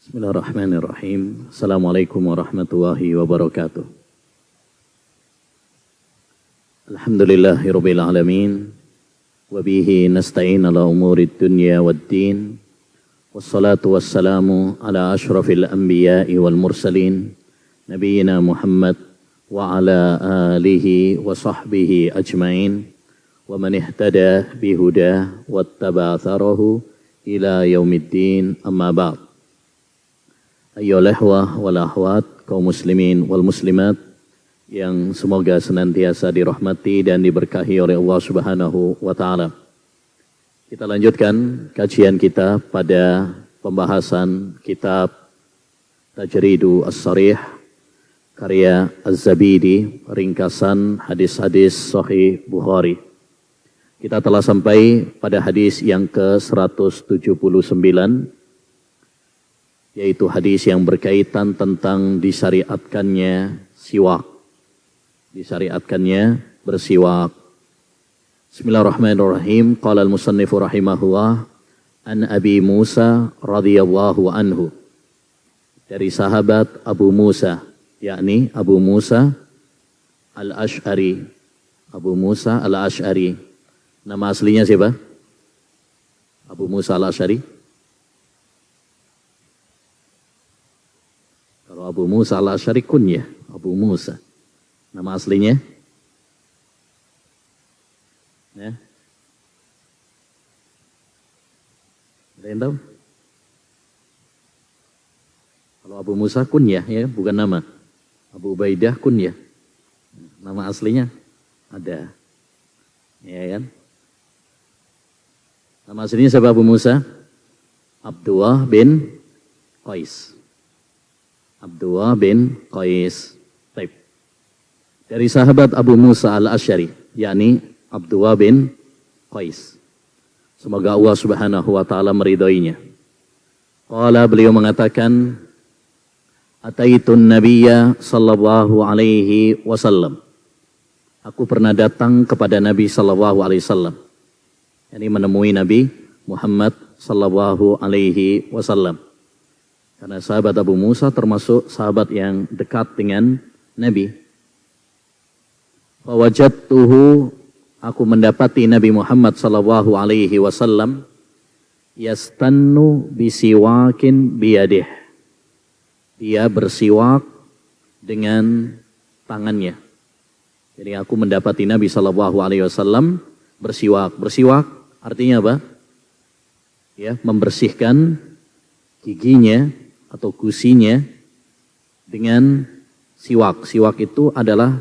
Bismillahirrahmanirrahim. Assalamualaikum warahmatullahi wabarakatuh. Alhamdulillahirabbil alamin. Wa bihi nasta'in ala umurid dunya waddin. Wassalatu wassalamu ala asyrafil anbiya'i wal mursalin. Nabiyyina Muhammad wa ala alihi wa sahbihi ajmain. Wa man ihtada bihuda wattaba atharahu ila yaumiddin, amma ba'd. Ayyuhal ikhwah wal akhwat, kaum muslimin wal muslimat yang semoga senantiasa dirahmati dan diberkahi oleh Allah Subhanahu wa taala. Kita lanjutkan kajian kita pada pembahasan kitab Tajridu As-Sharih karya Az-Zabidi, ringkasan hadis-hadis Sahih Bukhari. Kita telah sampai pada hadis yang ke-179, yaitu hadis yang berkaitan tentang disyariatkannya siwak. Disyariatkannya bersiwak. Bismillahirrahmanirrahim. Qala al-musannifu rahimahullah an Abi Musa radhiyallahu anhu. Dari sahabat Abu Musa, yakni Abu Musa al-Ash'ari. Abu Musa al-Ash'ari. Nama aslinya siapa? Abu Musa al-Ash'ari. Kalau Abu Musa al-Ash'ari kunyah, Abu Musa. Nama aslinya? Ya. Ada yang tahu? Kalau Abu Musa kunyah ya, bukan nama. Abu Ubaidah kunyah. Nama aslinya ada. Ya kan? Nama aslinya siapa Abu Musa? Abdullah bin Qais. Abdullah bin Qais. Baik. Dari sahabat Abu Musa al-Ash'ari, yakni Abdullah bin Qais. Semoga Allah Subhanahu wa taala meridhoinya. Qala, beliau mengatakan, Ataitun Nabiyya sallallahu alaihi wasallam. Aku pernah datang kepada Nabi sallallahu alaihi wasallam. Yani menemui Nabi Muhammad sallallahu alaihi wasallam. Karena sahabat Abu Musa termasuk sahabat yang dekat dengan Nabi. Fawajadtuhu, aku mendapati Nabi Muhammad sallallahu alaihi wasallam yastannu bisiwakin biyadih. Dia bersiwak dengan tangannya. Jadi aku mendapati Nabi sallallahu alaihi wasallam bersiwak. Bersiwak artinya apa? Ya, membersihkan giginya atau gusinya dengan siwak. Siwak itu adalah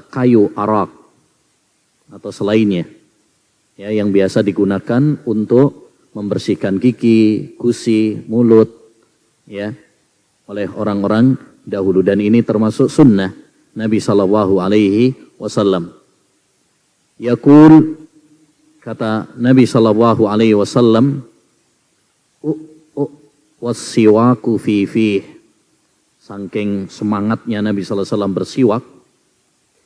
kayu arak atau selainnya, ya, yang biasa digunakan untuk membersihkan gigi, gusi, mulut, ya, oleh orang-orang dahulu, dan ini termasuk sunnah Nabi Shallallahu Alaihi Wasallam. Yaqul, kata Nabi Shallallahu Alaihi Wasallam, wassiwaku fi. Saking semangatnya Nabi sallallahu alaihi wasallam bersiwak,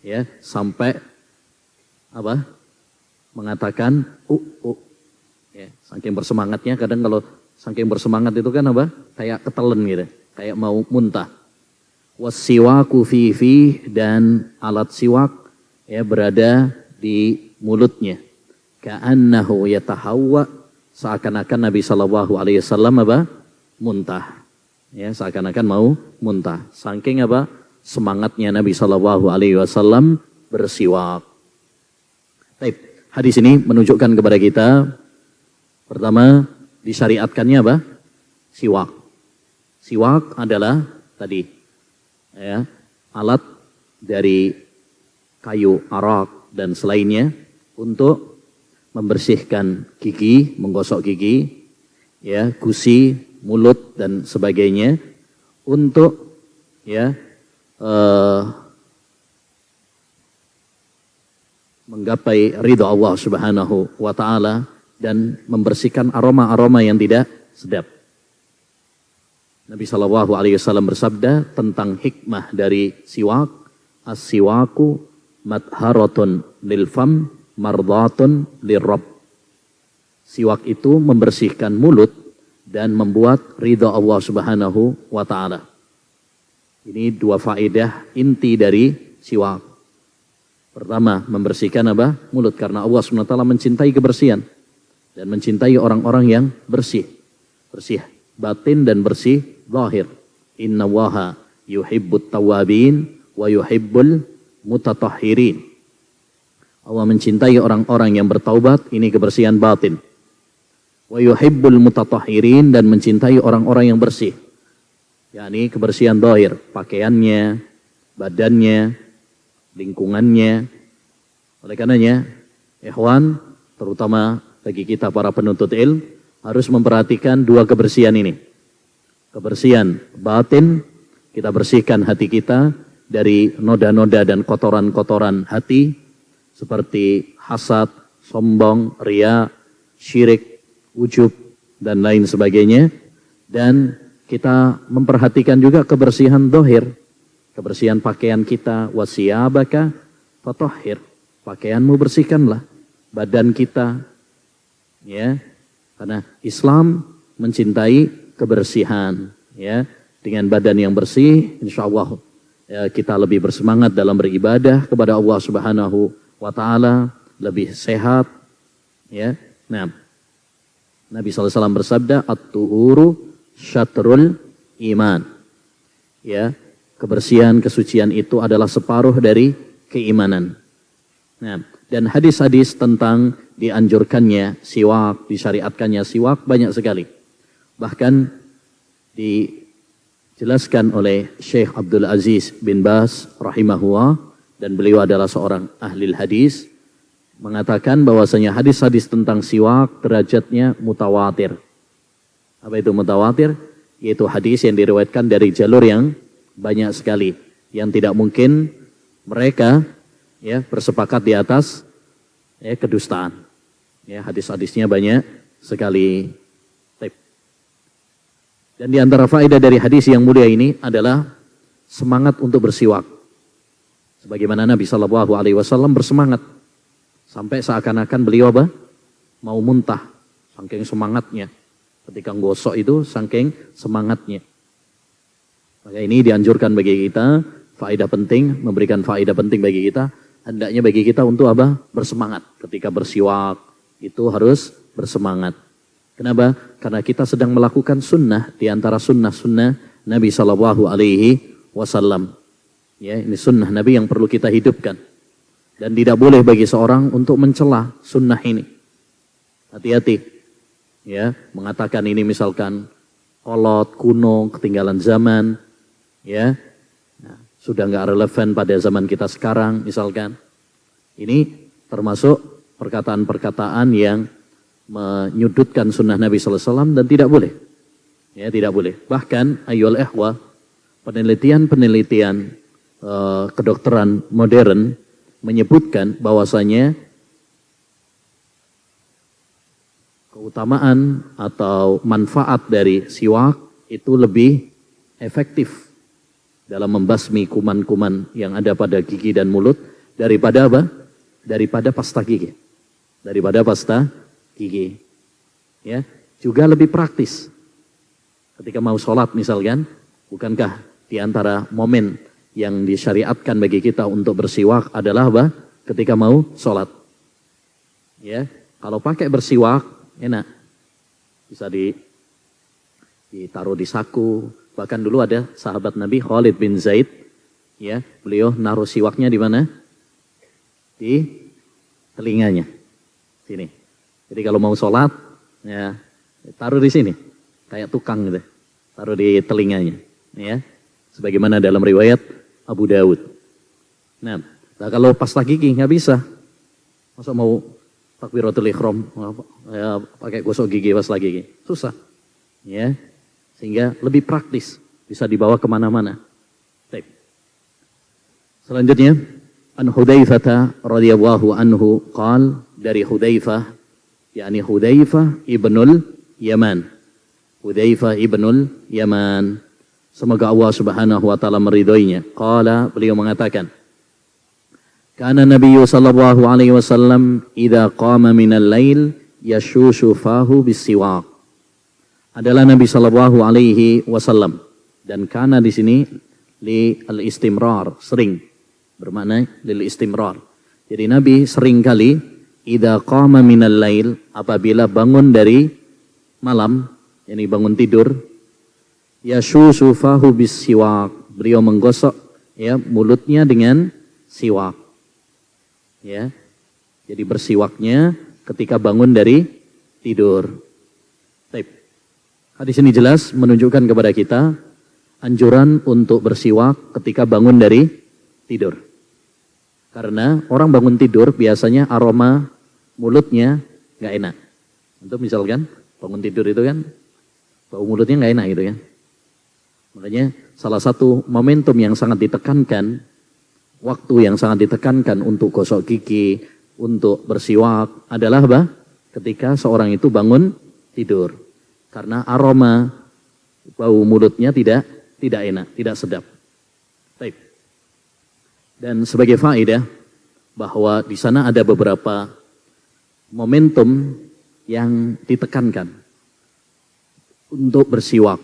ya, sampai apa? Mengatakan ya, saking bersemangatnya. Kadang kalau saking bersemangat itu kan apa? Kayak ketelen gitu, kayak mau muntah. Wassiwaku fi, dan alat siwak ya berada di mulutnya. Ka'annahu yatahawwa, seakan-akan Nabi sallallahu alaihi wasallam apa? Muntah, ya, seakan-akan mau muntah. Saking apa? Semangatnya Nabi Shallallahu Alaihi Wasallam bersiwak. Baik, hadis ini menunjukkan kepada kita, pertama, disyariatkannya apa? Siwak. Siwak adalah tadi, ya, alat dari kayu arak dan selainnya untuk membersihkan gigi, menggosok gigi, ya, gusi, mulut dan sebagainya, untuk ya menggapai ridha Allah Subhanahu wa taala dan membersihkan aroma-aroma yang tidak sedap. Nabi sallallahu alaihi wasallam bersabda tentang hikmah dari siwak, as-siwaku madharatun lil fam mardhatun lirrabb. Siwak itu membersihkan mulut dan membuat ridha Allah Subhanahu wa taala. Ini dua faedah inti dari siwak. Pertama, membersihkan apa? Mulut, karena Allah Subhanahu wa taala mencintai kebersihan dan mencintai orang-orang yang bersih. Bersih batin dan bersih zahir. Innallaha yuhibbut tawwabin wa yuhibbul mutatahhirin. Allah mencintai orang-orang yang bertaubat, ini kebersihan batin. Wa yuhibbul mutatahhirin, dan mencintai orang-orang yang bersih. yakni kebersihan zahir, pakaiannya, badannya, lingkungannya. Oleh karenanya, ikhwan, terutama bagi kita para penuntut ilmu, harus memperhatikan dua kebersihan ini. Kebersihan batin, kita bersihkan hati kita dari noda-noda dan kotoran-kotoran hati, seperti hasad, sombong, ria, syirik, ujub, dan lain sebagainya. Dan kita memperhatikan juga kebersihan zahir, kebersihan pakaian kita, wasiyabaka fatahhir, pakaianmu bersihkanlah, badan kita, ya, karena Islam mencintai kebersihan, ya. Dengan badan yang bersih, insya Allah ya, kita lebih bersemangat dalam beribadah kepada Allah Subhanahu wa taala, lebih sehat, ya. Nah, Nabi SAW bersabda, at-tuhuru syatrul iman, ya, kebersihan, kesucian itu adalah separuh dari keimanan. Nah, dan hadis-hadis tentang dianjurkannya siwak, disyariatkannya siwak banyak sekali. Bahkan dijelaskan oleh Syekh Abdul Aziz bin Baz rahimahullah, dan beliau adalah seorang ahli hadis, mengatakan bahwasanya hadis-hadis tentang siwak derajatnya mutawatir. Apa itu mutawatir? Yaitu hadis yang diriwayatkan dari jalur yang banyak sekali, yang tidak mungkin mereka ya bersepakat di atas ya kedustaan. Ya, hadis-hadisnya banyak sekali. Dan di antara faedah dari hadis yang mulia ini adalah semangat untuk bersiwak. Sebagaimana Nabi SAW bersemangat sampai seakan-akan beliau apa? Mau muntah, saking semangatnya. Ketika gosok itu saking semangatnya. Maka ini dianjurkan bagi kita, faedah penting, memberikan faedah penting bagi kita. Hendaknya bagi kita untuk apa? Bersemangat. Ketika bersiwak itu harus bersemangat. Kenapa? Karena kita sedang melakukan sunnah di antara sunnah-sunnah Nabi SAW. Ya, ini sunnah Nabi yang perlu kita hidupkan. Dan tidak boleh bagi seorang untuk mencela sunnah ini. Hati-hati. Ya, mengatakan ini misalkan kolot, kuno, ketinggalan zaman. Ya, nah, sudah nggak relevan pada zaman kita sekarang misalkan. Ini termasuk perkataan-perkataan yang menyudutkan sunnah Nabi SAW dan tidak boleh. Ya, tidak boleh. Bahkan ayyul ikhwah, penelitian-penelitian kedokteran modern menyebutkan bahwasanya keutamaan atau manfaat dari siwak itu lebih efektif dalam membasmi kuman-kuman yang ada pada gigi dan mulut daripada apa? Daripada pasta gigi. Daripada pasta gigi. Ya, juga lebih praktis. Ketika mau sholat misalkan, bukankah di antara momen yang disyariatkan bagi kita untuk bersiwak adalah apa? Ketika mau sholat. Ya, kalau pakai bersiwak enak, bisa ditaruh di saku. Bahkan dulu ada sahabat Nabi Khalid bin Zaid, ya, beliau naruh siwaknya di mana? Di telinganya, sini. Jadi kalau mau sholat, ya taruh di sini, kayak tukang gitu, taruh di telinganya, ya. Sebagaimana dalam riwayat Abu Dawud. Nah kalau pasta gigi nggak bisa, masa mau takbiratul ihram, ya, pakai gosok gigi, pasta gigi, susah, ya. Sehingga lebih praktis, bisa dibawa kemana-mana. Selanjutnya, an Hudzaifah radhiyallahu anhu qal, dari Hudzaifah, yakni Hudzaifah ibnul Yaman. Hudzaifah ibnul Yaman, semoga Allah Subhanahu wa taala meridhoinya. Qala, beliau mengatakan, kana Nabi sallallahu alaihi wasallam idza qama minal lail yashushu fahu bisiwak. adalah Nabi Shallallahu Alaihi Wasallam, dan karena di sini li al istimrar, sering, bermakna lil istimrar. Jadi Nabi sering kali idza qama minal lail, apabila bangun dari malam, yakni bangun tidur, yashusu fahu bis siwak, beliau menggosok ya mulutnya dengan siwak. Ya. Jadi bersiwaknya ketika bangun dari tidur. Baik. Hadis ini jelas menunjukkan kepada kita anjuran untuk bersiwak ketika bangun dari tidur. Karena orang bangun tidur biasanya aroma mulutnya nggak enak. Untuk misalkan bangun tidur itu kan bau mulutnya nggak enak gitu kan. Makanya salah satu momentum yang sangat ditekankan, waktu yang sangat ditekankan untuk gosok gigi, untuk bersiwak adalah apa? Ketika seorang itu bangun tidur. Karena aroma bau mulutnya tidak enak, tidak sedap. Baik. Dan sebagai faedah bahwa di sana ada beberapa momentum yang ditekankan untuk bersiwak.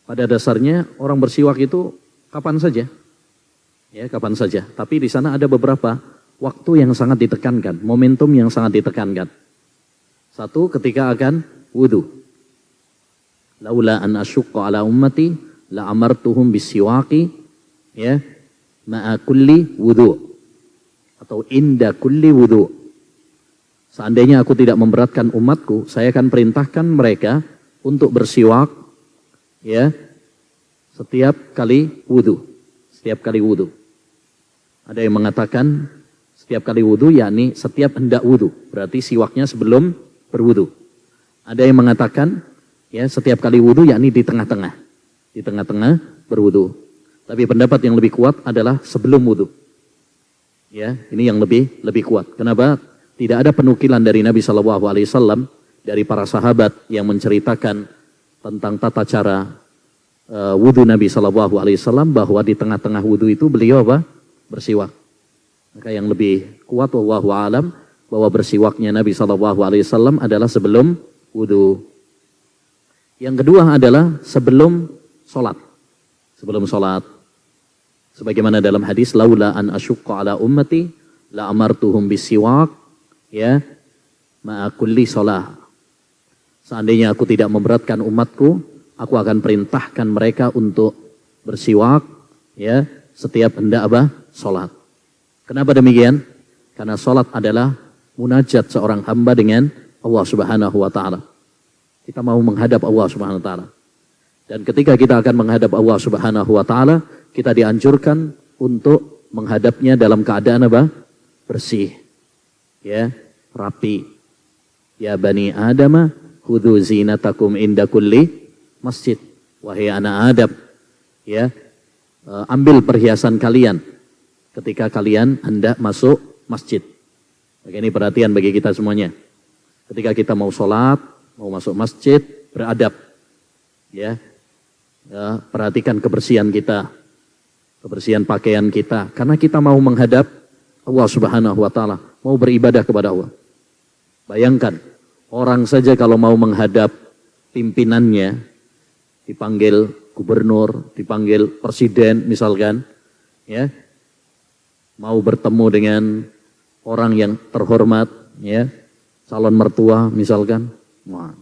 Pada dasarnya orang bersiwak itu kapan saja. Ya, kapan saja. Tapi di sana ada beberapa waktu yang sangat ditekankan, momentum yang sangat ditekankan. Satu, ketika akan wudu. Laula an asyukka ala ummati la amartuhum bisiwaki ya ma'a kulli wudu atau inda kulli wudu. Seandainya aku tidak memberatkan umatku, saya akan perintahkan mereka untuk bersiwak ya setiap kali wudu. Setiap kali wudu. Ada yang mengatakan setiap kali wudu yakni setiap hendak wudu. Berarti siwaknya sebelum berwudu. Ada yang mengatakan ya setiap kali wudu yakni di tengah-tengah. Di tengah-tengah berwudu. Tapi pendapat yang lebih kuat adalah sebelum wudu. Ya, ini yang lebih kuat. Kenapa? Tidak ada penukilan dari Nabi SAW dari para sahabat yang menceritakan tentang tata cara wudu Nabi SAW bahwa di tengah-tengah wudu itu beliau apa? Bersiwak. Maka yang lebih kuat wallahu alam bahwa bersiwaknya Nabi SAW adalah sebelum wudu. Yang kedua adalah sebelum sholat. Sebelum sholat. Sebagaimana dalam hadis laula an asyukka ala ummati la amartuhum bisiwak ya ma'a kulli sholah. Seandainya aku tidak memberatkan umatku, aku akan perintahkan mereka untuk bersiwak ya setiap hendak apa? Sholat. Kenapa demikian? Karena sholat adalah munajat seorang hamba dengan Allah Subhanahu wa taala. Kita mau menghadap Allah Subhanahu wa taala. Dan ketika kita akan menghadap Allah Subhanahu wa taala, kita dianjurkan untuk menghadapnya dalam keadaan apa? Bersih. Ya, rapi. Ya bani Adam, khudhu zinatakum inda kulli masjid. Wahai anak Adam, ya, ambil perhiasan kalian ketika kalian hendak masuk masjid. Ini perhatian bagi kita semuanya. Ketika kita mau sholat, mau masuk masjid, beradab. Ya, perhatikan kebersihan kita, kebersihan pakaian kita. Karena kita mau menghadap Allah Subhanahu wa taala, mau beribadah kepada Allah. Bayangkan, orang saja kalau mau menghadap pimpinannya, dipanggil gubernur, dipanggil presiden misalkan, ya, mau bertemu dengan orang yang terhormat, ya, calon mertua misalkan, wah,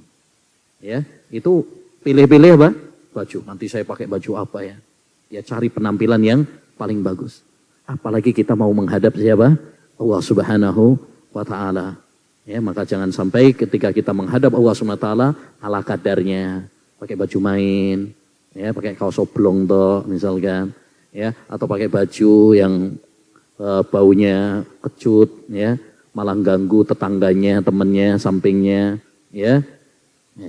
ya, itu pilih-pilih apa? Baju. Nanti saya pakai baju apa ya? Ya cari penampilan yang paling bagus. Apalagi kita mau menghadap siapa? Allah Subhanahu wa taala. Ya, maka jangan sampai ketika kita menghadap Allah Subhanahu wa taala ala kadarnya, pakai baju main, ya, pakai kaos oblong toh misalkan, ya, atau pakai baju yang baunya kecut, ya, malah ganggu tetangganya, temannya, sampingnya, ya,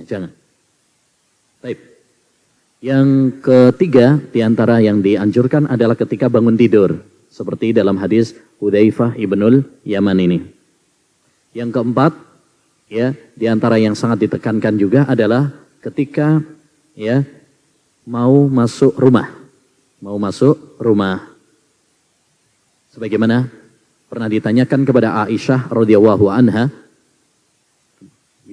jangan. Baik. Yang ketiga diantara yang dianjurkan adalah ketika bangun tidur, seperti dalam hadis Hudzaifah ibnul Yaman ini. Yang keempat, ya, diantara yang sangat ditekankan juga adalah ketika, ya, mau masuk rumah, sebagaimana pernah ditanyakan kepada Aisyah radhiyallahu anha,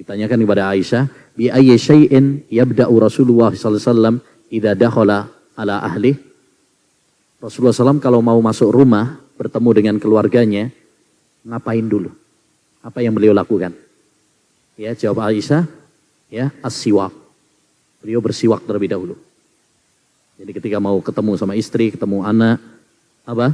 Ditanyakan kepada Aisyah, bi ayyi syai'in yabda'u Rasulullah sallallahu alaihi wasallam idza dakhala ala ahli. Rasulullah SAW kalau mau masuk rumah bertemu dengan keluarganya, ngapain dulu? Apa yang beliau lakukan? Ya, jawab Aisyah, ya, as-siwak. Beliau bersiwak terlebih dahulu. Jadi ketika mau ketemu sama istri, ketemu anak, apa?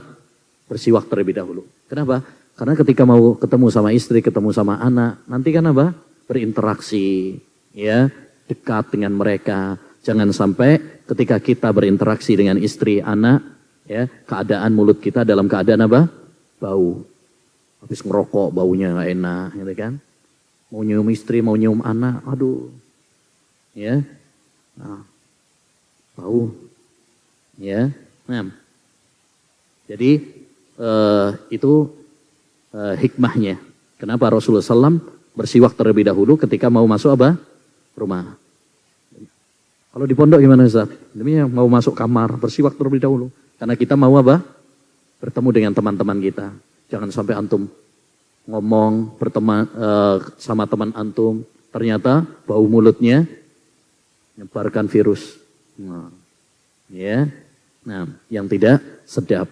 Bersiwak terlebih dahulu. Kenapa? Karena ketika mau ketemu sama istri, ketemu sama anak, nanti kan apa? Berinteraksi, ya, dekat dengan mereka. Jangan sampai ketika kita berinteraksi dengan istri, anak, ya, keadaan mulut kita dalam keadaan apa? Bau. Habis ngerokok, baunya nggak enak, gitu kan? Mau nyium istri, mau nyium anak, aduh, ya, nah, bau, ya. Nah, jadi itu hikmahnya. Kenapa Rasulullah SAW bersiwak terlebih dahulu ketika mau masuk apa? Rumah. Kalau di pondok gimana Ustaz? Demi mau masuk kamar, bersiwak terlebih dahulu. Karena kita mau apa? Bertemu dengan teman-teman kita. Jangan sampai antum ngomong berteman sama teman antum, ternyata bau mulutnya menyebarkan virus. Nah, ya. Nah, yang tidak sedap.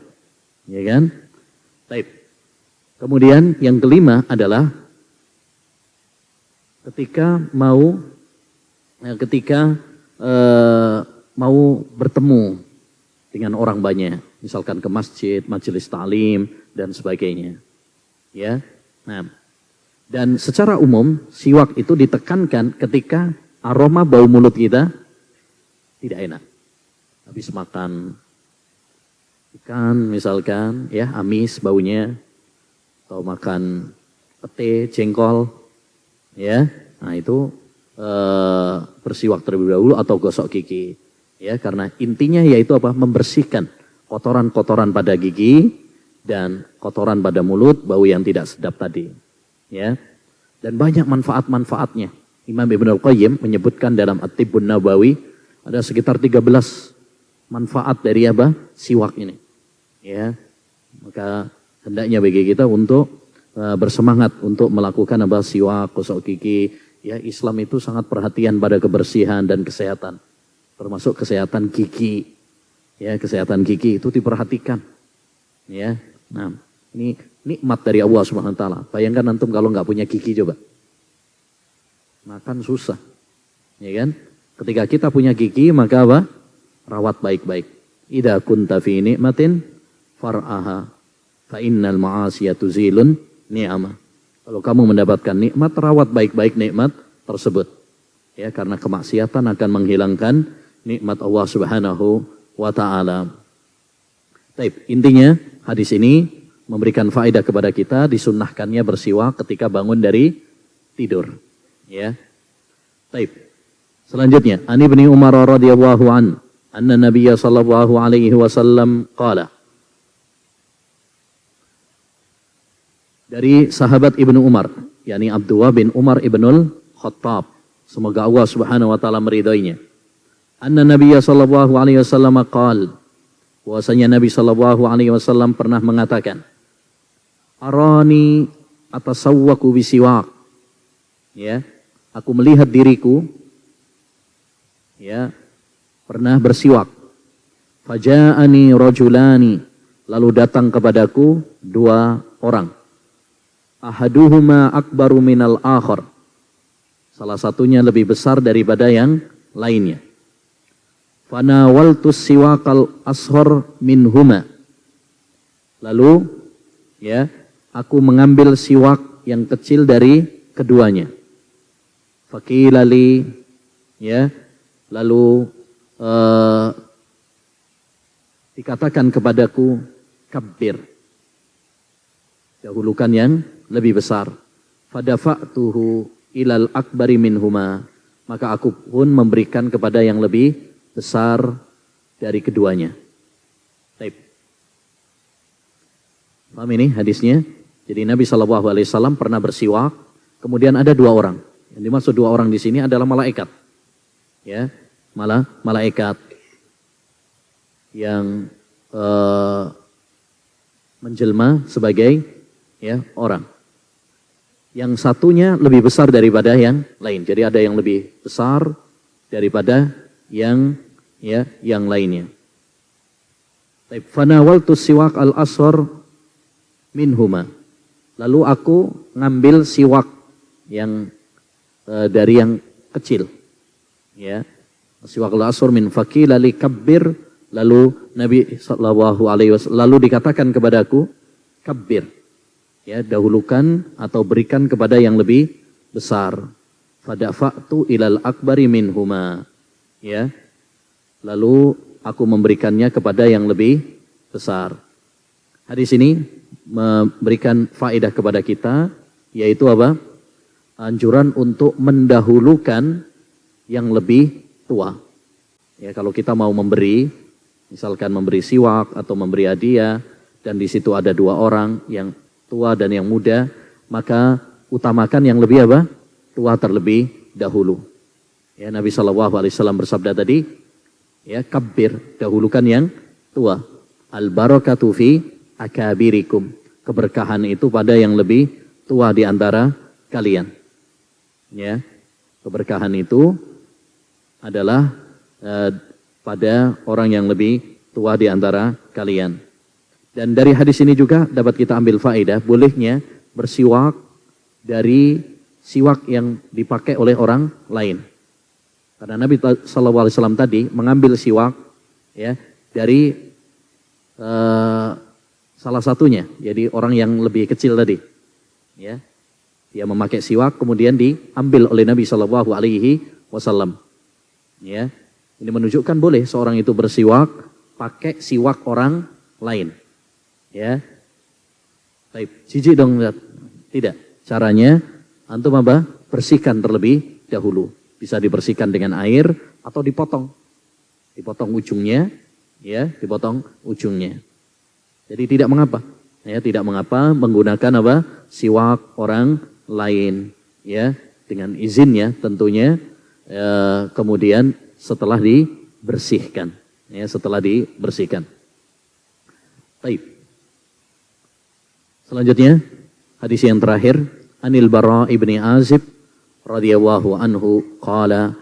Ya kan? Baik. Kemudian yang kelima adalah ketika mau bertemu dengan orang banyak, misalkan ke masjid, majelis ta'lim dan sebagainya. Ya. Nah, dan secara umum siwak itu ditekankan ketika aroma bau mulut kita tidak enak. Habis makan ikan misalkan, ya, amis baunya, atau makan pete, jengkol, ya. Nah, itu bersiwak terlebih dahulu atau gosok gigi, ya, karena intinya yaitu apa? Membersihkan kotoran-kotoran pada gigi dan kotoran pada mulut, bau yang tidak sedap tadi, ya. Dan banyak manfaat-manfaatnya. Imam Ibnul Qayyim menyebutkan dalam At-Tibbun Nabawi ada sekitar 13 manfaat dari apa? Siwak ini, ya. Maka hendaknya bagi kita untuk bersemangat untuk melakukan apa? Siwak, gosok gigi. Ya, Islam itu sangat perhatian pada kebersihan dan kesehatan, termasuk kesehatan gigi. Ya, kesehatan gigi itu diperhatikan. Ya, nah, ini nikmat dari Allah Subhanahu Wa Taala. Bayangkan antum kalau nggak punya gigi, coba makan susah, ya kan? Ketika kita punya gigi, maka apa? Rawat baik-baik. Idza kunta fi ni'matin far'aha fa innal ma'asiya tuzilun ni'amah. Kalau kamu mendapatkan nikmat, rawat baik-baik nikmat tersebut. Ya, karena kemaksiatan akan menghilangkan nikmat Allah Subhanahu wa taala. Baik, intinya hadis ini memberikan faedah kepada kita disunnahkannya bersiwak ketika bangun dari tidur. Ya. Baik. Selanjutnya, An Ibnu Umar radhiyallahu an, anna Nabiyya sallallahu alaihi wasallam qala. Dari sahabat Ibnu Umar, yakni Abdullah bin Umar ibnul Khattab. Semoga Allah Subhanahu wa taala meridainya. Anna Nabiyya sallallahu alaihi wasallam qaal, bahwasanya Nabi sallallahu alaihi wasallam pernah mengatakan, "Arani atasawwaku bisiwak." Ya, aku melihat diriku, ya, pernah bersiwak. Faja'ani rajulani, lalu datang kepadaku dua orang. Ahaduhuma akbaru minal akhar, salah satunya lebih besar daripada yang lainnya. Fanawaltus siwakal ashor minhuma, lalu, ya, aku mengambil siwak yang kecil dari keduanya. Fakilali, ya, lalu dikatakan kepadaku, kabbir, dahulukan yang lebih besar. Fadafa'tuhu ilal akbari minhuma, maka aku pun memberikan kepada yang lebih besar dari keduanya. Baik. Paham ini hadisnya? Jadi Nabi SAW pernah bersiwak, kemudian ada dua orang. Yang dimaksud dua orang di sini adalah malaikat. Ya, malaikat yang menjelma sebagai, ya, orang. Yang satunya lebih besar daripada yang lain. Jadi ada yang lebih besar daripada yang lainnya. Fanawaltu siwak al-asghar minhuma. Lalu aku ngambil siwak yang dari yang kecil. Ya. Siwak al-asghar min faqila li kabbir. Lalu Nabi sallallahu alaihi wasallam lalu dikatakan kepadaku, kabbir. Ya, dahulukan atau berikan kepada yang lebih besar. Fadafa'tu ilal akbari minhuma. Ya. Lalu aku memberikannya kepada yang lebih besar. Hadis ini memberikan faedah kepada kita, yaitu apa? Anjuran untuk mendahulukan yang lebih tua. Ya, kalau kita mau memberi, misalkan memberi siwak atau memberi hadiah, dan di situ ada dua orang yang tua dan yang muda, maka utamakan yang lebih apa? Tua terlebih dahulu. Ya, Nabi SAW bersabda tadi, ya, kabbir, dahulukan yang tua. Al-barakatu fi akabirikum. Keberkahan itu pada yang lebih tua di antara kalian. Ya, keberkahan itu adalah pada orang yang lebih tua di antara kalian. Dan dari hadis ini juga dapat kita ambil faedah bolehnya bersiwak dari siwak yang dipakai oleh orang lain. Karena Nabi SAW tadi mengambil siwak ya dari salah satunya, jadi orang yang lebih kecil tadi. Ya, dia memakai siwak kemudian diambil oleh Nabi SAW. Ya, ini menunjukkan boleh seorang itu bersiwak pakai siwak orang lain. Ya, baik, jijik dong, tidak. Caranya antum apa? Bersihkan terlebih dahulu. Bisa dibersihkan dengan air atau dipotong ujungnya, ya, dipotong ujungnya. Jadi tidak mengapa, ya, tidak mengapa menggunakan apa? Siwak orang lain, ya, dengan izinnya tentunya. Kemudian setelah dibersihkan, ya, setelah dibersihkan. Baik. Selanjutnya, hadis yang terakhir, Anil Bara ibni Azib radhiyallahu anhu qala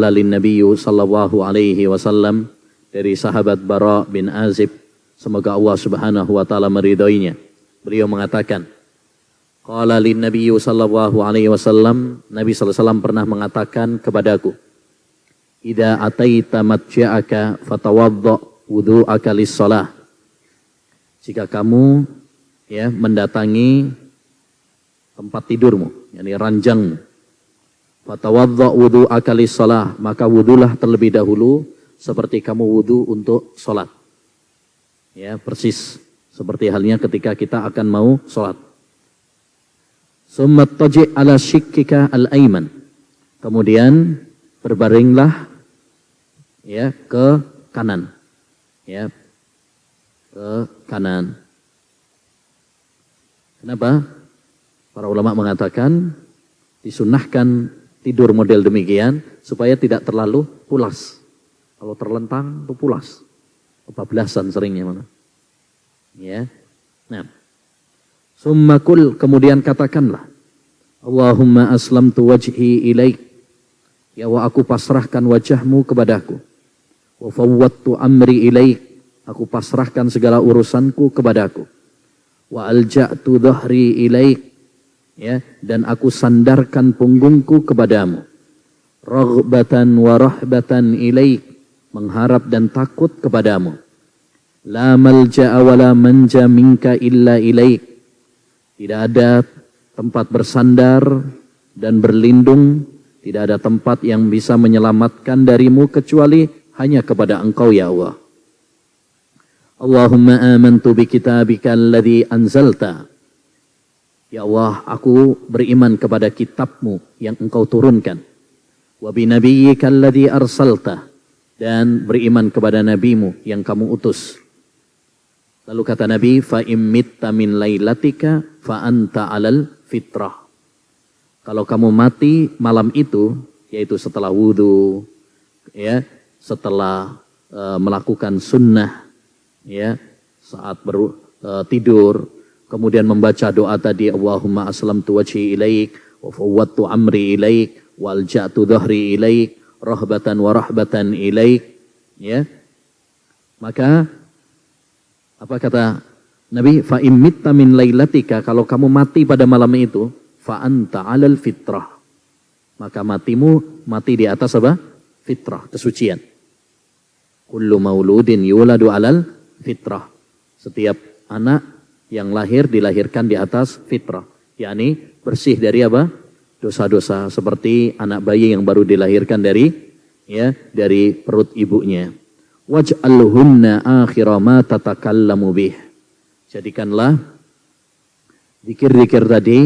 lin nabiyyu sallallahu alaihi wasallam, dari sahabat Bara bin Azib, semoga Allah Subhanahu wa taala meridhoinya. Beliau mengatakan, qala lin nabiyyu sallallahu alaihi wasallam, Nabi sallallahu alaihi wasallam pernah mengatakan kepadaku, idza ataita matja'aka fatawadda wudu'aka lis-shalah. Jika kamu ya mendatangi tempat tidurmu, yakni ranjangmu, fatawadda wudu'aka lis-shalah, maka wudulah terlebih dahulu seperti kamu wudu untuk sholat. Ya, persis seperti halnya ketika kita akan mau sholat. Summa taji' ala shikkika al-ayman. Kemudian berbaringlah ya ke kanan. Ya, ke kanan. Kenapa? Para ulama mengatakan disunahkan tidur model demikian supaya tidak terlalu pulas. Kalau terlentang itu pulas. Kebablasan seringnya mana. Ya. Nah. Summa kul, kemudian katakanlah, Allahumma aslamtu wajhi ilaik. Ya Allah, aku pasrahkan wajahmu kepadaku. Wa fawwadtu amri ilaik. Aku pasrahkan segala urusanku kepadaku. Wa alja'tu dhahri ilaik. Ya, dan aku sandarkan punggungku kepadamu. Raghbatan wa rahbatan ilaik. Mengharap dan takut kepadamu. La malja'a wa la manja minka illa ilaik. Tidak ada tempat bersandar dan berlindung, tidak ada tempat yang bisa menyelamatkan darimu kecuali hanya kepada Engkau ya Allah. Allahumma amantu bi kitabika alladhi anzalta. Ya Allah, aku beriman kepada kitabmu yang Engkau turunkan. Wa bi nabiyyika alladhi arsalta, dan beriman kepada nabimu yang kamu utus. Lalu kata Nabi, fa immitta min lailatika fa anta 'alal fitrah. Kalau kamu mati malam itu, yaitu setelah wudu, ya, setelah melakukan sunnah, ya, saat tidur, kemudian membaca doa tadi, Allahumma aslamtu wajhi ilaik, wa fawwadtu amri ilaik, wa alja'tu dhahri ilaik, rahbatan wa rahbatan ilaik. Ya. Maka apa kata Nabi? Fa immitta min lailatika, kalau kamu mati pada malam itu, fa anta 'alal fitrah. Maka matimu mati di atas apa? Fitrah, kesucian. Kullu mauludin yuladu 'alal fitrah. Setiap anak yang lahir dilahirkan di atas fitrah, yakni bersih dari apa? Dosa-dosa, seperti anak bayi yang baru dilahirkan dari perut ibunya. Waj'alhunna akhira ma tatakallamu bih. Jadikanlah zikir-zikir tadi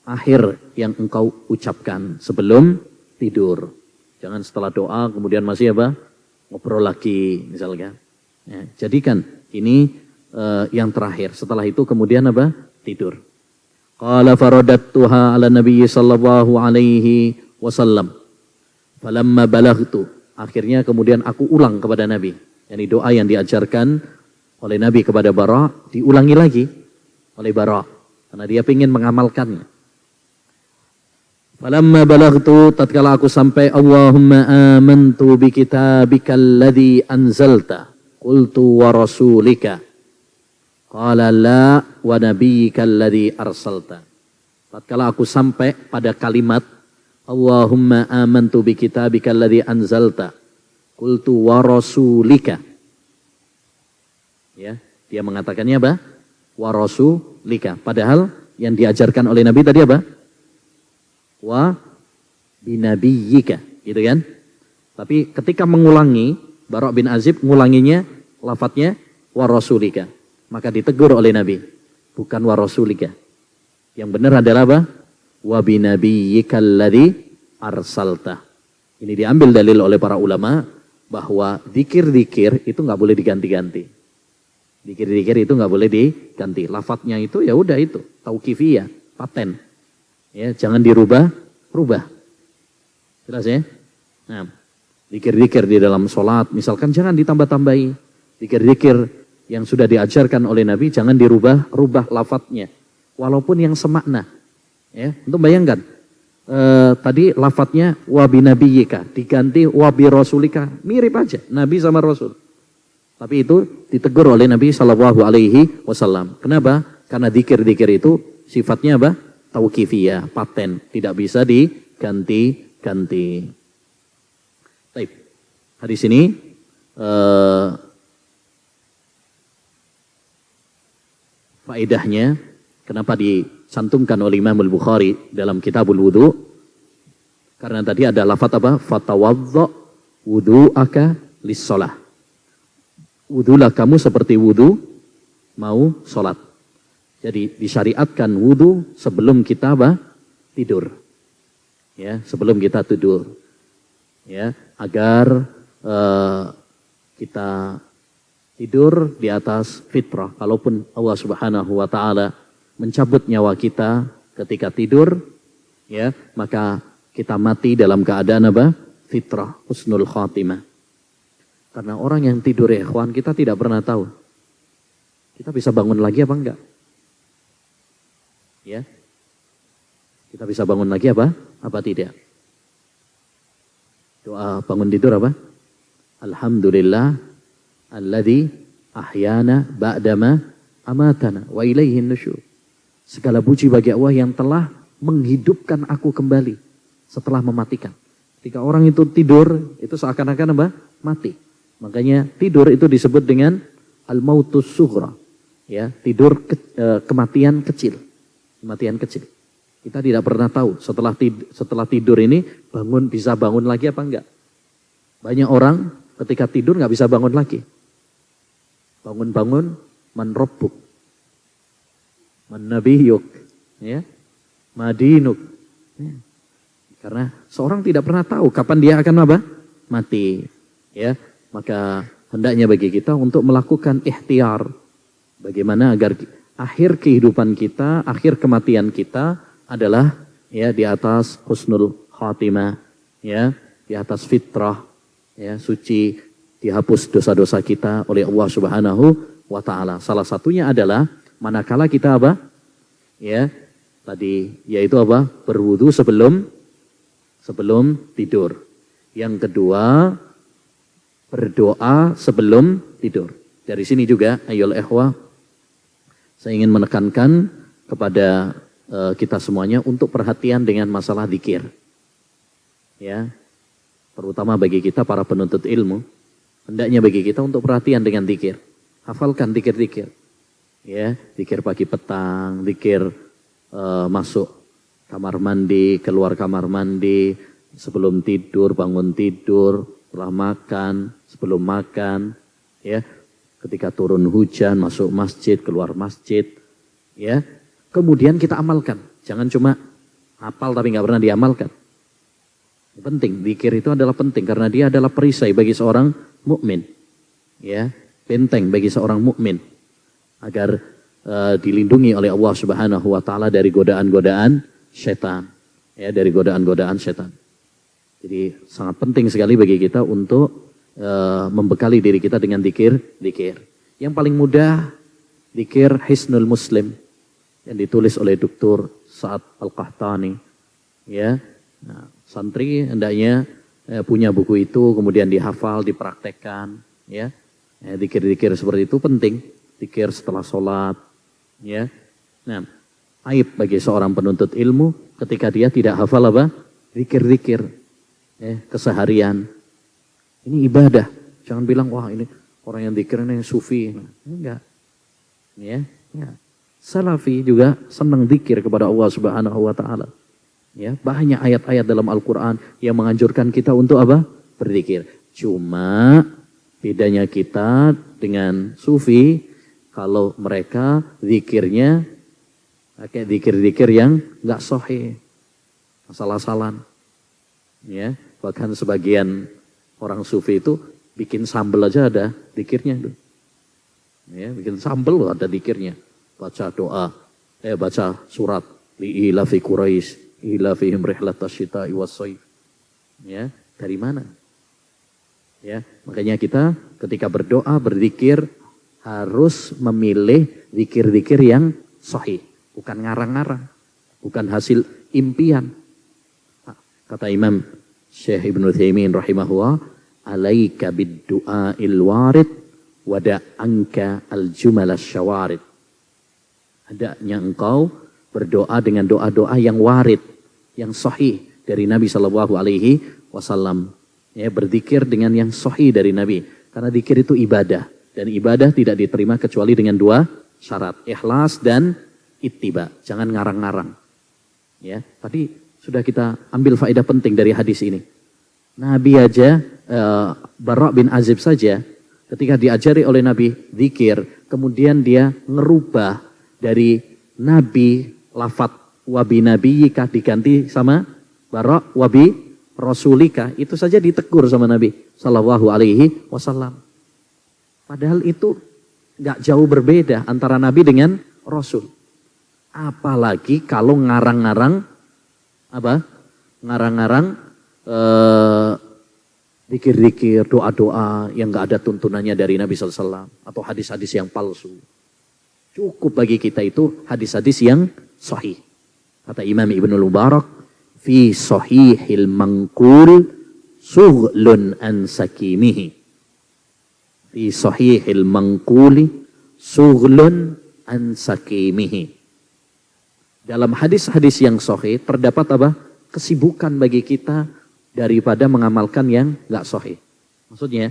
akhir yang engkau ucapkan sebelum tidur. Jangan setelah doa kemudian masih apa? Ngobrol lagi misalnya. Ya, jadikan ini yang terakhir. Setelah itu kemudian apa? Tidur. Qala faradattuha ala Nabi sallallahu alaihi wasallam. Falamma balaghtu. Akhirnya kemudian aku ulang kepada Nabi. Yani doa yang diajarkan oleh Nabi kepada Bara diulangi lagi oleh Bara karena dia ingin mengamalkannya. Falamma balaghtu, tatkala aku sampai, Allahumma amantu bi kitabikal ladzi anzalta, qultu wa rasulika. Qala la wa nabiyyikal ladzi arsalta. Tatkala aku sampai pada kalimat Allahumma amantu bi kitabikal ladzi anzalta, qultu wa rasulika. Ya, dia mengatakannya apa? Wa rasulika. Padahal yang diajarkan oleh Nabi tadi apa? Wa binabiyyika, gitu kan? Tapi ketika mengulangi, Bara' bin Azib mengulanginya, lafadznya wa rasulika. Maka ditegur oleh Nabi, bukan wa rasulika. Yang benar adalah apa? Wa binabiyyikal ladzi arsalta. Ini diambil dalil oleh para ulama bahwa zikir-zikir itu nggak boleh diganti-ganti. Zikir-zikir itu nggak boleh diganti. Lafadznya itu ya udah itu, tauqifiyah, paten. Ya, jangan dirubah-rubah. Jelas ya? Nah, zikir-zikir di dalam sholat, misalkan jangan ditambah-tambahi. Zikir-zikir yang sudah diajarkan oleh Nabi, jangan dirubah-rubah lafadznya. Walaupun yang semakna. Ya, untuk bayangkan, tadi lafadznya wabinabiyyika, diganti wabirasulika, mirip aja, Nabi sama Rasul. Tapi itu ditegur oleh Nabi Shallallahu Alaihi Wasallam. Kenapa? Karena zikir-zikir itu sifatnya apa? Tauqifiyah, paten, tidak bisa diganti-ganti. Baik, hadis ini faedahnya kenapa dicantumkan oleh Imam Al-Bukhari dalam Kitabul Wudu? Karena tadi ada lafaz apa? Fatawadza wudu'aka lis-shalah. Wudulah kamu seperti wudu mau sholat. Jadi disyariatkan wudu sebelum kita tidur. Ya, sebelum kita tidur. Ya, agar kita tidur di atas fitrah. Kalaupun Allah Subhanahu wa taala mencabut nyawa kita ketika tidur, ya, maka kita mati dalam keadaan apa? Fitrah, husnul khatimah. Karena orang yang tidur ya ikhwan, kita tidak pernah tahu. Kita bisa bangun lagi apa enggak? Ya. Kita bisa bangun lagi apa? Apa tidak? Doa bangun tidur apa? Alhamdulillah alladzi ahyana ba'dama amatana wa ilaihin nusyur. Segala puji bagi Allah yang telah menghidupkan aku kembali setelah mematikan. Ketika orang itu tidur, itu seakan-akan apa? Mati. Makanya tidur itu disebut dengan al-mautus sughra. Ya, tidur kematian kecil. Kematian kecil. Kita tidak pernah tahu setelah tidur ini bisa bangun lagi apa enggak. Banyak orang ketika tidur nggak bisa bangun lagi. Bangun-bangun man rabbuk, man nabiyyuk, ya, madinuk. Ya. Karena seorang tidak pernah tahu kapan dia akan apa? Mati. Ya, maka hendaknya bagi kita untuk melakukan ikhtiar. Bagaimana agar akhir kehidupan kita, akhir kematian kita adalah ya di atas husnul khatimah, ya, di atas fitrah, ya, suci, dihapus dosa-dosa kita oleh Allah Subhanahu wa taala. Salah satunya adalah manakala kita apa? Ya, tadi yaitu apa? Berwudu sebelum tidur. Yang kedua, berdoa sebelum tidur. Dari sini juga ayyul ikhwah, saya ingin menekankan kepada kita semuanya untuk perhatian dengan masalah zikir. Ya, terutama bagi kita para penuntut ilmu, hendaknya bagi kita untuk perhatian dengan zikir. Hafalkan zikir-zikir. Ya, zikir pagi petang, zikir masuk kamar mandi, keluar kamar mandi, sebelum tidur, bangun tidur, setelah makan, sebelum makan, ya, ketika turun hujan, masuk masjid, keluar masjid, ya. Kemudian kita amalkan. Jangan cuma hafal tapi nggak pernah diamalkan. Penting, zikir itu adalah penting karena dia adalah perisai bagi seorang mukmin, ya, benteng bagi seorang mukmin agar dilindungi oleh Allah Subhanahu wa taala dari godaan-godaan setan, ya, dari godaan-godaan setan. Jadi sangat penting sekali bagi kita untuk membekali diri kita dengan zikir. Yang paling mudah zikir Hisnul Muslim yang ditulis oleh Dr. Sa'ad Al-Qahtani. Ya, nah, santri hendaknya punya buku itu, kemudian dihafal, dipraktekkan. Ya, zikir-zikir seperti itu penting. Zikir setelah sholat. Ya, nah, aib bagi seorang penuntut ilmu ketika dia tidak hafal apa? Zikir-zikir. Keseharian. Ini ibadah. Jangan bilang, wah ini orang yang zikir ini sufi. Enggak. Ya, ya. Salafi juga senang zikir kepada Allah Subhanahu wa taala. Ya, banyak ayat-ayat dalam Al-Qur'an yang menganjurkan kita untuk apa? Berzikir. Cuma bedanya kita dengan sufi, kalau mereka zikirnya kayak zikir-zikir yang enggak sahih. Asal-asalan. Ya, bahkan sebagian orang sufi itu bikin sambel aja ada zikirnya itu. Ya, bikin sambel ada zikirnya. Baca doa, baca surat li'ilafi Quraisy, ilafihim rihlatash shita'i was-shaif. Ya, dari mana? Ya, makanya kita ketika berdoa, berzikir harus memilih zikir-zikir yang sahih, bukan ngarang-ngarang, bukan hasil impian. Kata Imam Syekh Ibnu Utsaimin rahimahullah, alaika bid-du'a'il warid wada'anka al-jumal asy-syawarid. Hendaknya engkau berdoa dengan doa-doa yang warid, yang sahih dari Nabi Shallallahu Alaihi Wasallam. Ya, berzikir dengan yang sahih dari Nabi. Karena zikir itu ibadah, dan ibadah tidak diterima kecuali dengan dua syarat, ikhlas dan ittiba. Jangan ngarang-ngarang. Ya, tadi sudah kita ambil faedah penting dari hadis ini. Nabi aja, Bara' bin Azib saja, ketika diajari oleh Nabi zikir, kemudian dia ngerubah dari Nabi lafat wabi nabiyika diganti sama Bara' wabi rasulika, itu saja ditegur sama Nabi Sallallahu Alaihi Wasallam. Padahal itu nggak jauh berbeda antara Nabi dengan Rasul. Apalagi kalau ngarang-ngarang apa? Ngarang-ngarang zikir-zikir, doa-doa yang nggak ada tuntunannya dari Nabi Sallallahu Alaihi Wasallam atau hadis-hadis yang palsu. Cukup bagi kita itu hadis-hadis yang sahih. Kata Imam Ibnul Mubarak, fi sahihil manqul sughlun an sakimihi. Fi sahihil manquli sughlun an sakimihi. Dalam hadis-hadis yang sahih terdapat apa? Kesibukan bagi kita daripada mengamalkan yang enggak sahih. Maksudnya,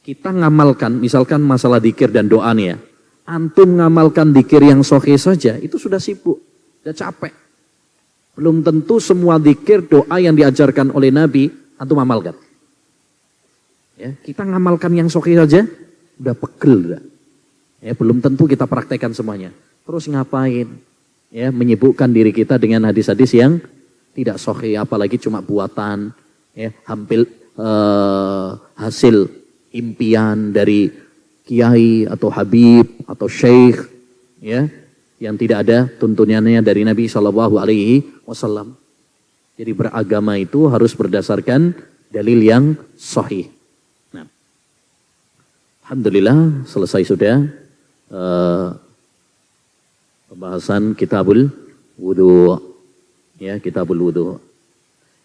kita ngamalkan misalkan masalah zikir dan doa nih ya. Antum ngamalkan zikir yang sahih saja, itu sudah sibuk, sudah capek. Belum tentu semua zikir doa yang diajarkan oleh Nabi, antum amalkan. Ya, kita ngamalkan yang sahih saja, udah pegel. Udah. Ya, belum tentu kita praktekkan semuanya. Terus ngapain? Ya, menyibukkan diri kita dengan hadis-hadis yang tidak sahih, apalagi cuma buatan, ya, hampir hasil impian dari kiai atau habib atau syekh, ya, yang tidak ada tuntunannya dari Nabi Shallallahu Alaihi Wasallam. Jadi beragama itu harus berdasarkan dalil yang sahih. Nah, alhamdulillah selesai sudah pembahasan Kitabul Wudu. Ya, Kitabul Wudu.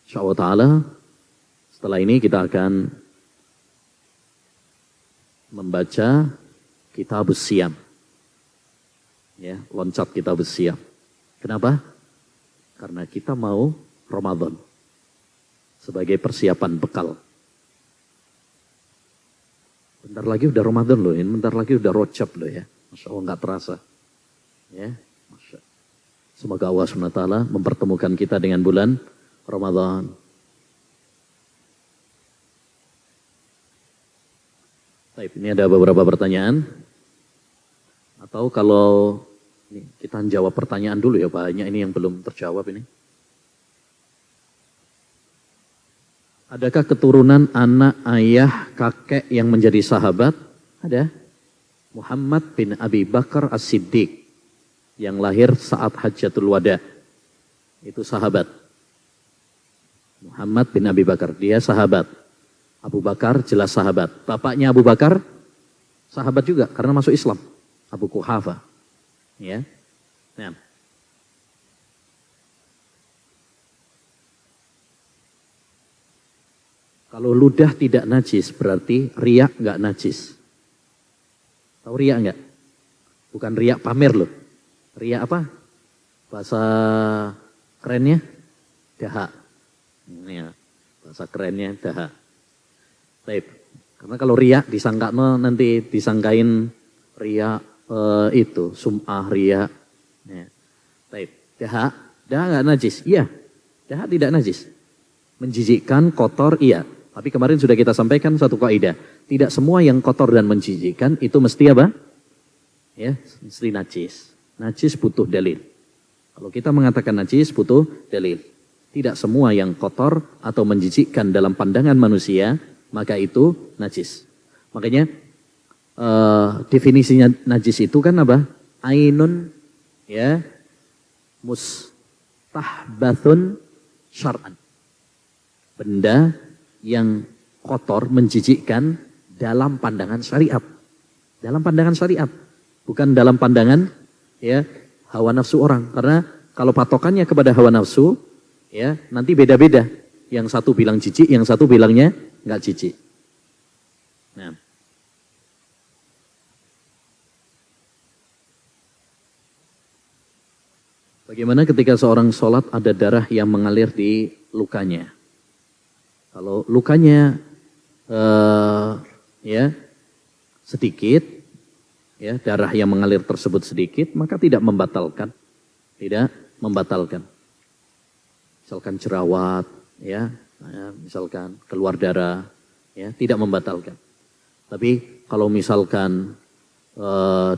Insyaallah taala setelah ini kita akan membaca Kitabus Siyam. Ya, loncat Kitabus Siyam. Kenapa? Karena kita mau Ramadan sebagai persiapan bekal. Bentar lagi udah Ramadan loh, ini bentar lagi udah Rajab loh ya. Masya Allah nggak terasa. Ya, Masya. Semoga Allah SWT mempertemukan kita dengan bulan Ramadan. Baik, ini ada beberapa pertanyaan. Atau kalau ini kita jawab pertanyaan dulu ya, banyak ini yang belum terjawab ini. Adakah keturunan anak, ayah, kakek yang menjadi sahabat? Ada. Muhammad bin Abi Bakar As-Siddiq yang lahir saat Hajjatul Wada. Itu sahabat. Muhammad bin Abi Bakar, dia sahabat. Abu Bakar jelas sahabat. Bapaknya Abu Bakar sahabat juga karena masuk Islam. Abu Quhafa. Ya. Nah. Kalau ludah tidak najis berarti riak nggak najis. Tahu riak nggak? Bukan riak pamer loh. Riak apa? Bahasa kerennya dahak. Ya, bahasa kerennya dahak. Baik. Karena kalau riak disangka nanti disangkain riak itu sum'ah riak. Ya. Baik. Dahak nggak najis. Iya. Dahak tidak najis. Menjijikkan, kotor, iya. Tapi kemarin sudah kita sampaikan satu kaidah. Tidak semua yang kotor dan menjijikkan itu mesti apa? Ya, mesti najis. Najis butuh dalil. Kalau kita mengatakan najis butuh dalil. Tidak semua yang kotor atau menjijikkan dalam pandangan manusia, maka itu najis. Makanya definisinya najis itu kan apa? Ainun ya mustahbathun syar'an. Benda yang kotor, menjijikkan dalam pandangan syariat. Dalam pandangan syariat. Bukan dalam pandangan ya hawa nafsu orang. Karena kalau patokannya kepada hawa nafsu, ya nanti beda-beda. Yang satu bilang jijik, yang satu bilangnya nggak jijik. Nah. Bagaimana ketika seorang sholat ada darah yang mengalir di lukanya? Kalau lukanya ya sedikit, ya darah yang mengalir tersebut sedikit, maka tidak membatalkan, Misalkan jerawat, ya, misalkan keluar darah, ya tidak membatalkan. Tapi kalau misalkan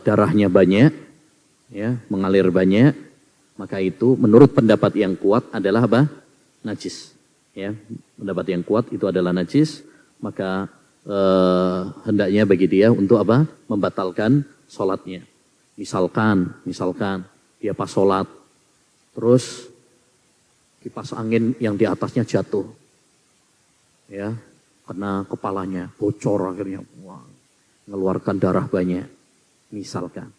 darahnya banyak, ya mengalir banyak, maka itu menurut pendapat yang kuat adalah apa? Najis. Ya, pendapat yang kuat itu adalah najis, maka hendaknya bagi dia untuk apa? Membatalkan sholatnya. Misalkan dia pas sholat, terus kipas angin yang di atasnya jatuh, ya, kena kepalanya, bocor akhirnya, wah, mengeluarkan darah banyak, misalkan,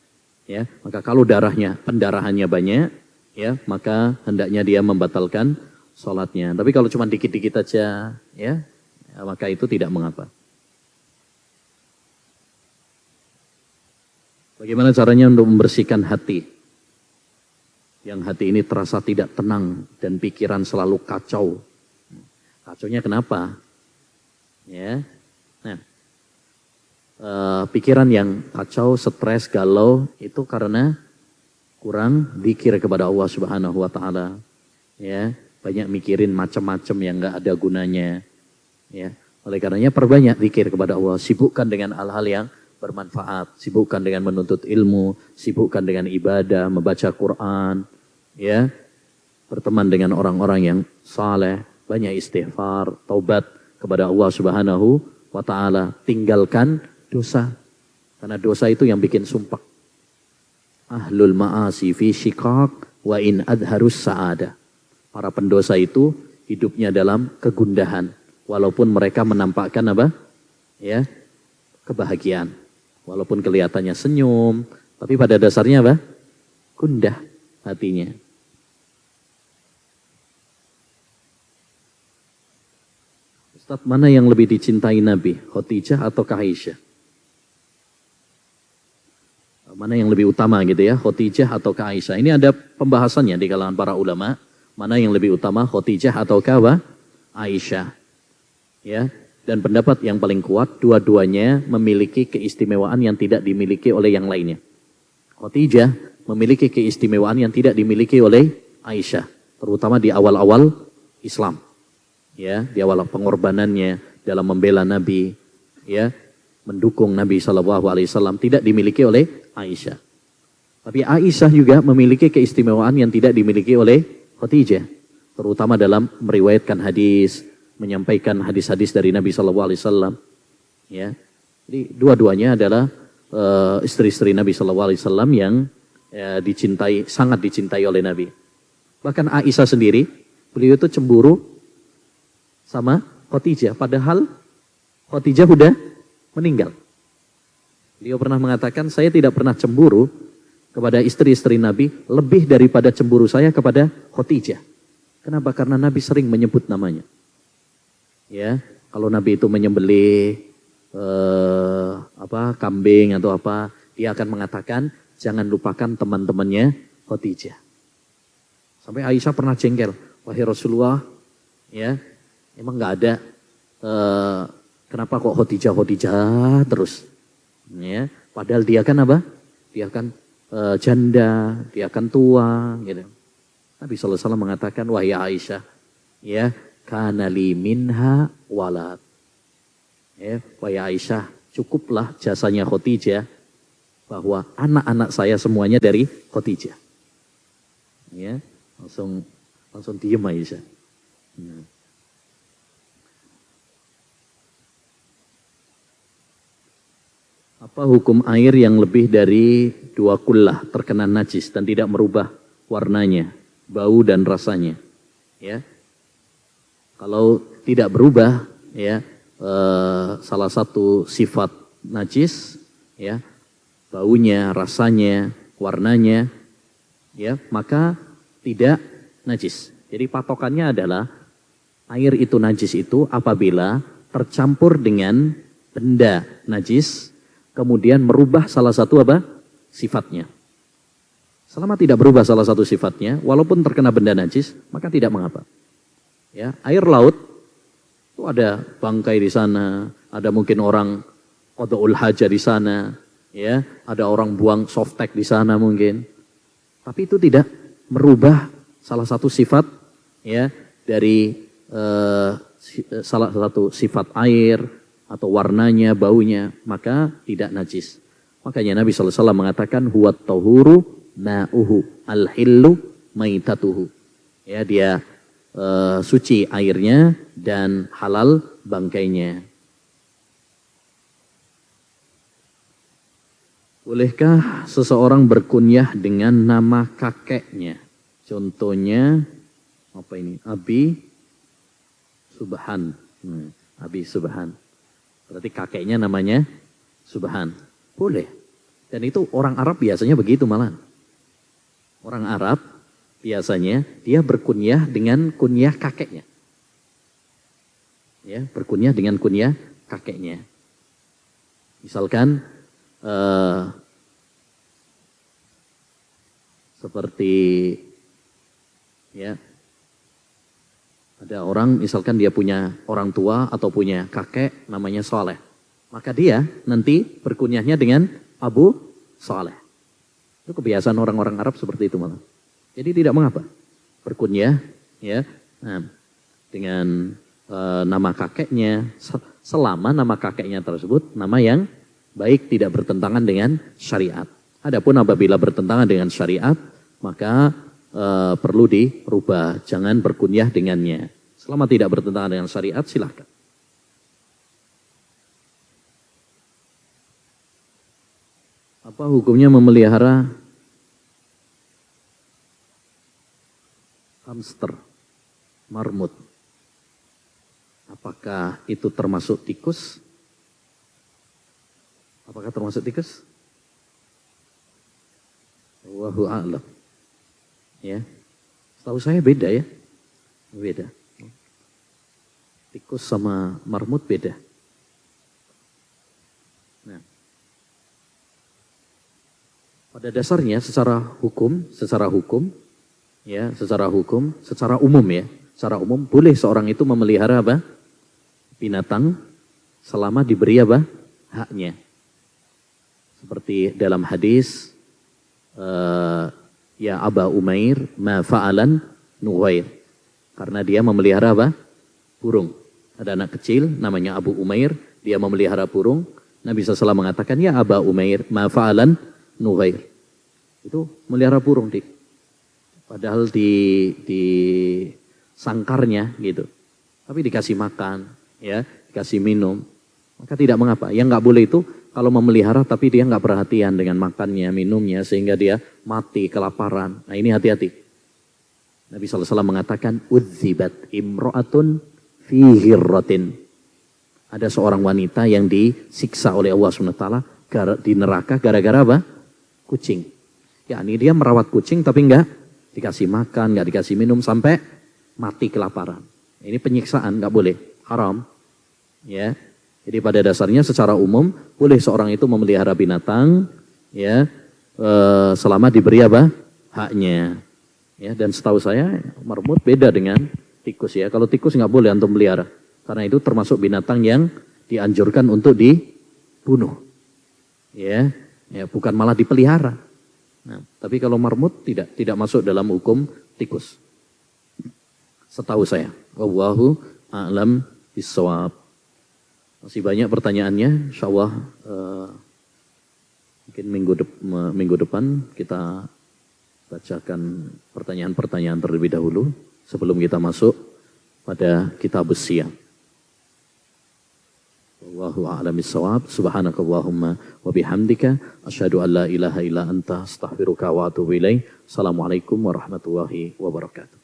ya, maka kalau pendarahannya banyak, ya, maka hendaknya dia membatalkan sholatnya. Tapi kalau cuma dikit-dikit aja, ya, maka itu tidak mengapa. Bagaimana caranya untuk membersihkan hati? Yang hati ini terasa tidak tenang dan pikiran selalu kacau. Kacaunya kenapa? Ya, nah, pikiran yang kacau, stres, galau itu karena kurang zikir kepada Allah Subhanahu Wa Taala. Ya. Banyak mikirin macam-macam yang nggak ada gunanya, ya. Oleh karenanya perbanyak zikir kepada Allah, sibukkan dengan hal-hal yang bermanfaat, sibukkan dengan menuntut ilmu, sibukkan dengan ibadah, membaca Quran, ya, berteman dengan orang-orang yang saleh, banyak istighfar, taubat kepada Allah Subhanahu Wa Taala, tinggalkan dosa, karena dosa itu yang bikin sumpah. Ahlul ma'asi fi shiqaq wa in adharus sa'adah. Para pendosa itu hidupnya dalam kegundahan. Walaupun mereka menampakkan apa? Ya, kebahagiaan. Walaupun kelihatannya senyum, tapi pada dasarnya apa? gundah hatinya. Ustaz, mana yang lebih dicintai Nabi, Khadijah atau Aisyah? Mana yang lebih utama gitu ya, Khadijah atau Aisyah? Ini ada pembahasannya di kalangan para ulama. Mana yang lebih utama, Khadijah atau Aisyah? Ya, dan pendapat yang paling kuat, dua-duanya memiliki keistimewaan yang tidak dimiliki oleh yang lainnya. Khadijah memiliki keistimewaan yang tidak dimiliki oleh Aisyah, terutama di awal-awal Islam. Ya, di awal pengorbanannya dalam membela Nabi, ya, mendukung Nabi SAW tidak dimiliki oleh Aisyah. Tapi Aisyah juga memiliki keistimewaan yang tidak dimiliki oleh Khadijah, terutama dalam meriwayatkan hadis, menyampaikan hadis-hadis dari Nabi SAW. Ya, jadi dua-duanya adalah istri-istri Nabi SAW yang dicintai, sangat dicintai oleh Nabi. Bahkan Aisyah sendiri, beliau itu cemburu sama Khadijah, padahal Khadijah sudah meninggal. Beliau pernah mengatakan, saya tidak pernah cemburu kepada istri-istri Nabi lebih daripada cemburu saya kepada Khadijah. Kenapa? Karena Nabi sering menyebut namanya. Ya, kalau Nabi itu menyembelih kambing atau apa, dia akan mengatakan jangan lupakan teman-temannya Khadijah. Sampai Aisyah pernah jengkel, wahai Rasulullah, ya, emang nggak ada, kenapa kok Khadijah terus? Ya, padahal dia kan apa? Dia kan janda, dia kan tua, gitu. Nabi SAW mengatakan, wahai Aisyah, ya, kana li minha walad. Ya, wahai Aisyah, cukuplah jasanya Khadijah, bahwa anak-anak saya semuanya dari Khadijah. Ya, langsung diem Aisyah. Ya. Apa hukum air yang lebih dari 2 kullah terkena najis dan tidak merubah warnanya, bau dan rasanya? Ya, kalau tidak berubah, ya, salah satu sifat najis, ya, baunya, rasanya, warnanya, ya, maka tidak najis. Jadi patokannya adalah air itu najis itu apabila tercampur dengan benda najis, kemudian merubah salah satu sifatnya. Selama tidak berubah salah satu sifatnya, walaupun terkena benda najis, maka tidak mengapa. Ya, air laut itu ada bangkai di sana, ada mungkin orang qada'ul hajah di sana, ya, ada orang buang softtek di sana mungkin. Tapi itu tidak merubah salah satu sifat, ya, dari salah satu sifat air atau warnanya, baunya, maka tidak najis. Makanya Nabi SAW mengatakan huwat tahuru ma'uhu al-hillu maitatuhu. Ya, dia suci airnya dan halal bangkainya. Bolehkah seseorang berkunyah dengan nama kakeknya? Contohnya apa ini? Abi Subhan. Abi Subhan. Berarti kakeknya namanya Subhan. Boleh. Dan itu orang Arab biasanya begitu malah. Orang Arab biasanya dia berkunyah dengan kunyah kakeknya. Ya, berkunyah dengan kunyah kakeknya. Misalkan seperti, ya, ada orang misalkan dia punya orang tua atau punya kakek namanya Saleh. Maka dia nanti berkunyahnya dengan Abu Saleh. Itu kebiasaan orang-orang Arab seperti itu malah. Jadi tidak mengapa berkunyah, ya, dengan nama kakeknya, selama nama kakeknya tersebut nama yang baik, tidak bertentangan dengan syariat. Adapun apabila bertentangan dengan syariat, maka perlu dirubah, jangan berkunyah dengannya. Selama tidak bertentangan dengan syariat, silahkan. Apa hukumnya memelihara hamster, marmut? Apakah itu termasuk tikus? Apakah termasuk tikus? Wallahu a'lam. Ya, setahu saya beda ya, beda. Tikus sama marmut beda. Nah, pada dasarnya secara hukum, secara umum ya, secara umum boleh seorang itu memelihara apa? Binatang selama diberi apa? Haknya. Seperti dalam hadis, ya Aba Umair ma fa'alan Nughair. Karena dia memelihara apa? Burung. Ada anak kecil namanya Abu Umair, dia memelihara burung. Nabi SAW mengatakan, ya Aba Umair ma fa'alan Nughair. Itu melihara burung, Dik. Padahal di sangkarnya gitu. Tapi dikasih makan, ya, dikasih minum. Maka tidak mengapa. Yang nggak boleh itu kalau memelihara tapi dia nggak perhatian dengan makannya, minumnya sehingga dia mati kelaparan. Nah, ini hati-hati. Nabi SAW mengatakan, udzibat imro'atun fi hirratin. Ada seorang wanita yang disiksa oleh Allah SWT di neraka gara-gara apa? Kucing. Ya, ini dia merawat kucing tapi enggak dikasih makan, enggak dikasih minum sampai mati kelaparan. Ini penyiksaan, enggak boleh, haram. Ya. Jadi pada dasarnya secara umum boleh seorang itu memelihara binatang, ya, selama diberi apa? Haknya. Ya, dan setahu saya marmut beda dengan tikus ya. Kalau tikus nggak boleh antum pelihara, karena itu termasuk binatang yang dianjurkan untuk dibunuh. Ya, ya bukan malah dipelihara. Nah, tapi kalau marmut tidak masuk dalam hukum tikus. Setahu saya. Wallahu a'lam bishawab. Masih banyak pertanyaannya, insyaallah mungkin minggu depan kita bacakan pertanyaan-pertanyaan terlebih dahulu sebelum kita masuk pada kitabus siyam. Wallahu a'lam bishawab. Subhanakallahumma wa bihamdika asyhadu an la ilaha illa anta astaghfiruka wa atubu ilaik. Assalamualaikum warahmatullahi wabarakatuh.